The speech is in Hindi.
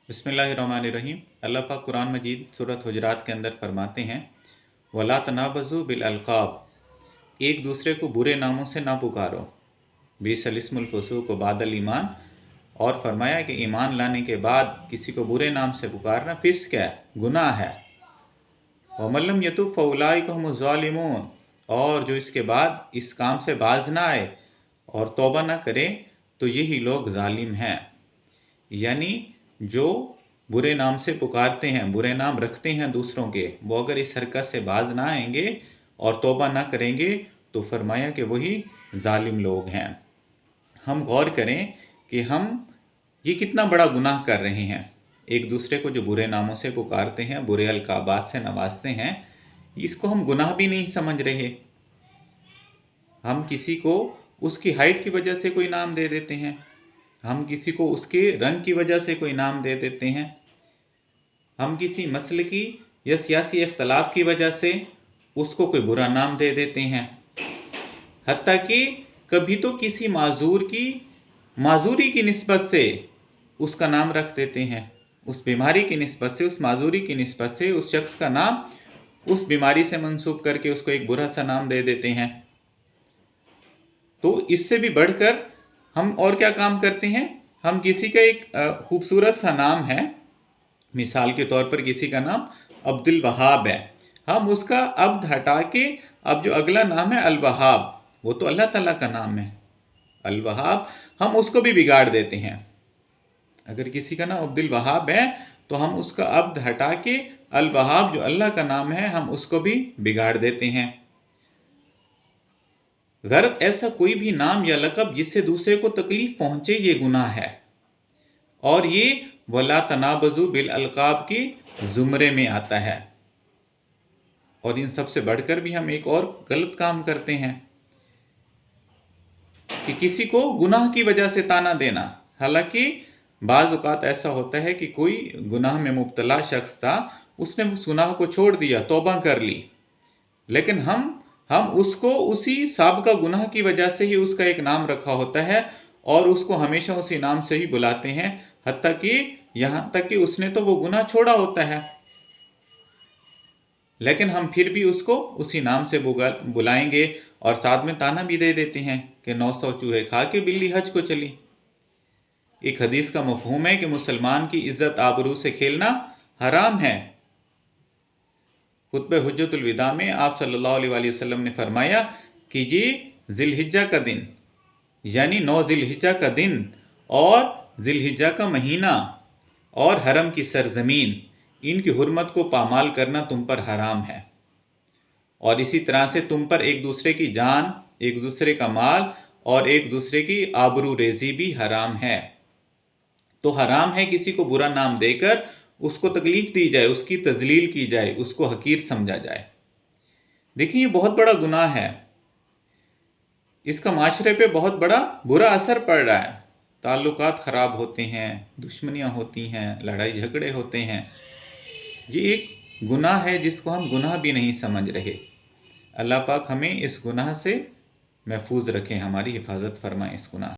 बिस्मिल्लाहिर्रहमानिर्रहीम। अल्लाह पाक कुरान मजीद सूरत हुजरात के अंदर फरमाते हैं, वला तनाबज़ु बिल अलक़ाब, एक दूसरे को बुरे नामों से ना पुकारो, बिसल इस्मुल फुसूक़ बादल ईमान, और फरमाया कि ईमान लाने के बाद किसी को बुरे नाम से पुकारना फ़िस्क़ है, गुनाह है। वमल्लम यतुब फ़उलाइका हुमुज़ ज़ालिमून, और जो इसके बाद इस काम से बाज ना आए और तौबा ना करें तो यही लोग ज़ालिम हैं। यानी जो बुरे नाम से पुकारते हैं, बुरे नाम रखते हैं दूसरों के, वो अगर इस हरकत से बाज ना आएंगे और तौबा ना करेंगे तो फरमाया कि वही जालिम लोग हैं। हम गौर करें कि हम ये कितना बड़ा गुनाह कर रहे हैं। एक दूसरे को जो बुरे नामों से पुकारते हैं, बुरे अलकाबात से नवाजते हैं, इसको हम गुनाह भी नहीं समझ रहे। हम किसी को उसकी हाइट की वजह से कोई नाम दे देते हैं, हम किसी को उसके रंग की वजह से कोई नाम दे देते हैं, हम किसी मसलकी या सियासी इख्तलाफ की वजह से उसको कोई बुरा नाम दे देते हैं। हत्ता कि कभी तो किसी माजूरी की निस्बत से उसका नाम रख देते हैं, उस बीमारी की निस्बत से, उस माजूरी की निस्बत से उस शख्स का नाम उस बीमारी से मंसूब करके उसको एक बुरा सा नाम दे देते हैं। तो इससे भी बढ़कर हम और क्या काम करते हैं, हम किसी का एक खूबसूरत सा नाम है, मिसाल के तौर पर किसी का नाम अब्दुल वहाब है, हम उसका अब्द हटा के अब जो अगला नाम है अल वहाब, वो तो अल्लाह ताला का नाम है अल वहाब, हम उसको भी बिगाड़ देते हैं। अगर किसी का नाम अब्दुल वहाब है तो हम उसका अब्द हटा के अल वहाब जो अल्लाह का नाम है, हम उसको भी बिगाड़ देते हैं। गर्द ऐसा कोई भी नाम या लक़ब जिससे दूसरे को तकलीफ पहुंचे, ये गुनाह है, और ये वला तनाबज़ु बिल अलक़ाब के ज़ुमरे में आता है। और इन सब से बढ़कर भी हम एक और गलत काम करते हैं कि किसी को गुनाह की वजह से ताना देना। हालांकि बाज़ औक़ात ऐसा होता है कि कोई गुनाह में मुब्तला शख्स था, उसने उस गुनाह को छोड़ दिया, तौबा कर ली, लेकिन हम उसको उसी साबिक़ा गुनाह की वजह से ही उसका एक नाम रखा होता है और उसको हमेशा उसी नाम से ही बुलाते हैं, हत्ता कि यहाँ तक कि उसने तो वो गुनाह छोड़ा होता है, लेकिन हम फिर भी उसको उसी नाम से बुलाएंगे और साथ में ताना भी दे देते हैं कि 900 चूहे खा के बिल्ली हज को चली। एक हदीस का मफ़हूम है कि मुसलमान की इज़्ज़त आबरू से खेलना हराम है। खुतबे हुज्जतुल विदा में आप सल्लल्लाहु अलैहि वसल्लम ने फरमाया कि ये ज़िलहिज्जा का दिन, यानी 9 ज़िलहिज्जा का दिन और ज़िलहिज्जा का महीना और हरम की सरजमीन, इनकी हुर्मत को पामाल करना तुम पर हराम है। और इसी तरह से तुम पर एक दूसरे की जान, एक दूसरे का माल और एक दूसरे की आबरू रेजी भी हराम है। तो हराम है किसी को बुरा नाम देकर उसको तकलीफ दी जाए, उसकी तजलील की जाए, उसको हकीर समझा जाए। देखिए ये बहुत बड़ा गुनाह है, इसका माशरे पे बहुत बड़ा बुरा असर पड़ रहा है, ताल्लुकात ख़राब होते हैं, दुश्मनियाँ होती हैं, लड़ाई झगड़े होते हैं। ये एक गुनाह है जिसको हम गुनाह भी नहीं समझ रहे। अल्लाह पाक हमें इस गुनाह से महफूज रखें, हमारी हिफाजत फरमाएं इस गुनाह।